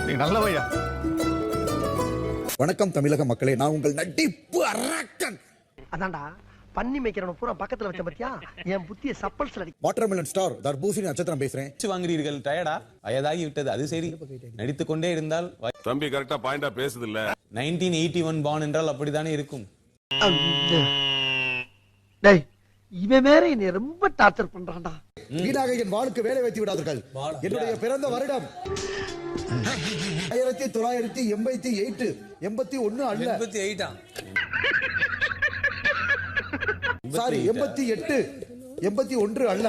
நீ நல்லவையா. வணக்கம் தமிழக மக்களே, நான் உங்கள் நடிப்பு அரக்கன். அதான்டா பண்ணி மேய்க்கிறவன பூரா பக்கத்துல வச்ச பத்தியா என் புத்திய சப்பல்ஸ்ல அடி. வாட்டர்மெலன் ஸ்டார் தர்பூசணி நட்சத்திரம் பேசுறேன். வாங்குறீர்கள், டயர்டா, வயதாகி விட்டது. அது சரி, நடித்துக் கொண்டே இருந்தால் தம்பி கரெக்டா பாயிண்டா பேசுது இல்ல. 1981 பான் என்றால் அப்படித்தானே இருக்கும். டேய் இவன் வேற என்னை ரொம்ப டார்ச்சர் பண்றான்டா. வீணாக என் வாளுக்கு வேலை வைத்து விடாதீர்கள். என்னுடைய பிறந்த வருடம் 1988 81 அல்ல. 88 சாரி 88 81 அல்ல.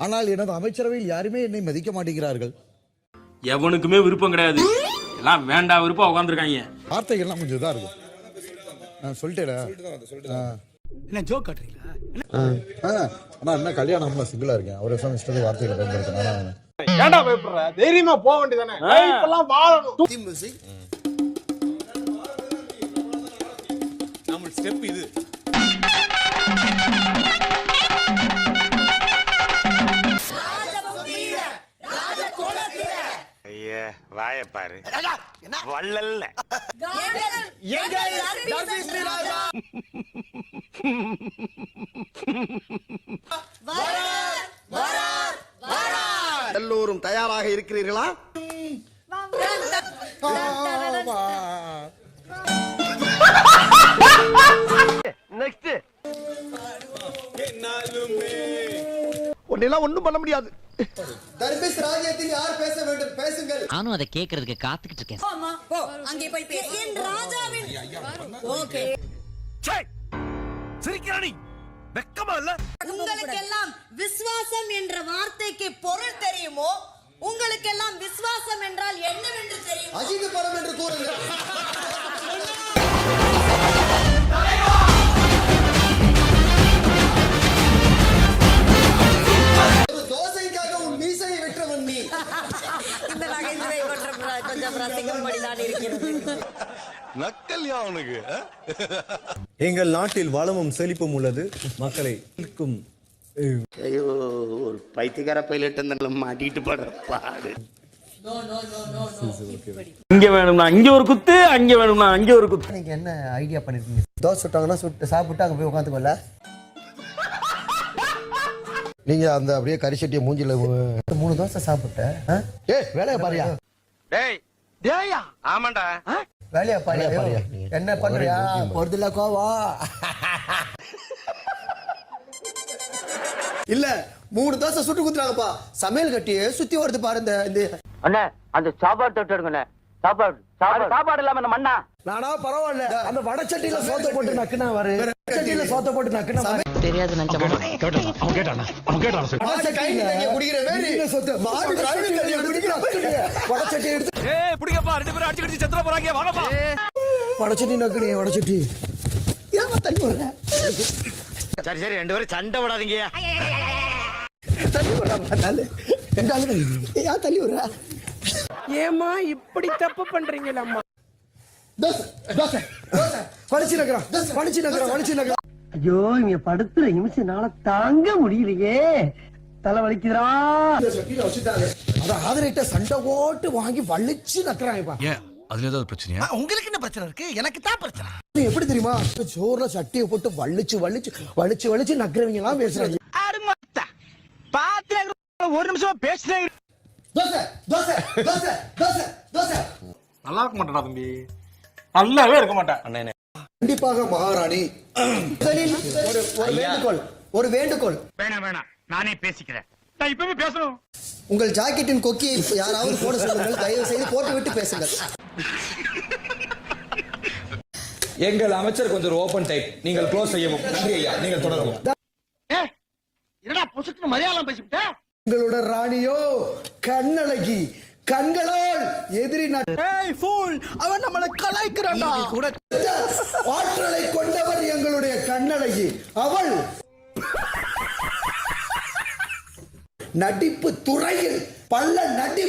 ஆனால் எனது அமைச்சரவையில் யாருமே என்னை மதிக்க மாட்டேங்கிறார்கள். எவனுக்குமே விருப்பம் கிடையாது, எல்லாம் வேண்டாம் விருப்பம் உட்காந்துருக்காங்க. வார்த்தைகள் எல்லாம் கொஞ்சம் இதா இருக்கும். நான் சொல்லிட்டேன். என்ன ஜோக் காட்டுறீங்களா? ஆனா என்ன கல்யாணம்ல சிங்கிளா இருக்கேன். ஒரு வருஷம் இஷ்டத்துக்கு வார்த்தைகளை பயன்படுத்தினா ஏன்டா பயப்படுற? தைரியமா போக வேண்டியதானே. இப்பெல்லாம் வாழணும். நம்ம ஸ்டெப் இது. ஐயா வாய பாரு வள்ளல்ல. எல்லோரும் தயாராக இருக்கிறீர்களா? நெக்ஸ்ட் ஒன்னெல்லாம் ஒண்ணும் பண்ண முடியாது. தர்பீஸ் ராஜ்யத்தில் யார் பேச வேண்டும் பேசுங்கள். நானும் அதை கேட்கறதுக்கு காத்துக்கிட்டு இருக்கேன். அங்கே போய் என் ராஜாவின் ஓகே சிரிக்கிறானி வெக்கமா இல்ல? உங்களுக்கெல்லாம் விசுவாசம் என்ற வார்த்தைக்கு பொருள் தெரியுமோ? உங்களுக்கெல்லாம் விசுவாசம் என்றால் என்னவென்று தெரியும்? அஜித் படம் என்று கூறுங்கள். தோசைக்காக உன் மீசையை வெற்றவன் நீ. இந்த நகைச்சுவை கொஞ்சம் ரசிக்கும்படிதான் இருக்கிறது. நக்கல்யா அவனுக்கு. எங்கள் நாட்டில் வளமும் செழிப்பும் உள்ளது. மக்களை ஐயோ ஒரு பைத்தியக்கார பைலட் மாட்டிட்டு படுற பாடு. இங்க வேணும்னா இங்க ஒரு குத்து, அங்க வேணும்னா அங்க ஒரு குத்து. நீங்க என்ன ஐடியா பண்ணிருக்கீங்க? தோசை சுட்டாங்கன்னா சுட்டு சாப்பிட்டு அங்க போய் உட்காந்துக்கோல. நீங்க அந்த அப்படியே கரிசட்டியை மூஞ்சில 3 தோசை சாப்பிட்டேன். வேலையை பாரியா. டேய் டேயா ஆமாண்டா வேலையா பாரியா. என்ன பண்றியா? பொறுதுல கோவா இல்ல 3 தோசை சுட்டு குத்துறாங்கப்பா. சமையல் கட்டியே சுத்தி வருது பாரு. இந்த அண்ணா அந்த சாப்பாடு தொட்டு எடுங்கண்ணே. சாப்பாடு இல்லாம இந்த மண்ணா. நானா பரவாயில்ல. அந்த வடச்சட்டியில சோத்த போட்டு நக்குனா வரு. வடச்சட்டியில சோத்த போட்டு நக்குனா தெரியாது நினைச்சமா. அவன் கேட்டானா? குடிக்கிற வேறு சொத்து மாடு வடச்சட்டி எடுத்து புடிங்கப்பா, 2 பேரும் அடிச்சு அடிச்சு செத்துற போறாங்க. வாங்கப்பா. வடச்சட்டி நக்குனே வடச்சட்டி. ஏமா தண்ணி வர? சரி சரி 2 பேரும் சண்டை விடாதீங்க. தண்ணி வர நாளே. யா தண்ணி வர. ஏமா இப்படி தப்பு பண்றீங்களா அம்மா? தோசை தோசை தோசை பளிச்சு நக்கறா. பளிச்சு நக்கறா. ஐயோ இங்க படுத்துற நிமிஷம்னால தாங்க முடியலையே. தலை வலிக்குதுடா. சட்டில வச்சிட்டாங்க. அத ஆதரேட்ட சண்டை ஓட்டு வாங்கி வலிச்சு நக்கறாங்கப்பா. ஏன் அதுல ஏதாவது பிரச்சனையா? உங்களுக்கு என்ன பிரச்சனை இருக்கு? எனக்கு தான் பிரச்சனை. எப்படி தெரியுமா? சோறுல சட்டியை போட்டு வலிச்சு நக்கறவங்க எல்லாம் பேசுறாங்க. அருமத்த பாத்துல ஒரு நிமிஷம் பேசுறேன். தோசை தோசை தோசை தோசை தோசை நல்லா இருக்க மாட்டானா தம்பி? நல்லாவே இருக்க மாட்டான். அண்ணே கண்டிப்பாக மகாராணி. ஒரு வேண்டுகோள். வேணாம் நானே பேசிக்கிறேன். நான் இப்பவே பேசணும். உங்கள் ஜாக்கெட்டின் கொக்கியை யாராவது போட சொல்லுங்கள். தயவு செய்து போட்டு விட்டு பேசுங்கள். எங்கள் அமைச்சர் கொஞ்சம் ஓபன் டைப். நீங்கள் க்ளோஸ் செய்யவும். நன்றி ஐயா, நீங்கள் தொடரவும். என்னடா பொசுக்குன்னு மலையாளம் பேசிவிட்ட? உங்களோட ராணியோ கண்ணழகி. கண்களால் எதிரி அவன் நம்மளை கலாய்க்கிறான். ஆற்றலை கொண்டவர் எங்களுடைய கண்ணழகி. அவள் நடிப்பு துறையில் பல்ல நடி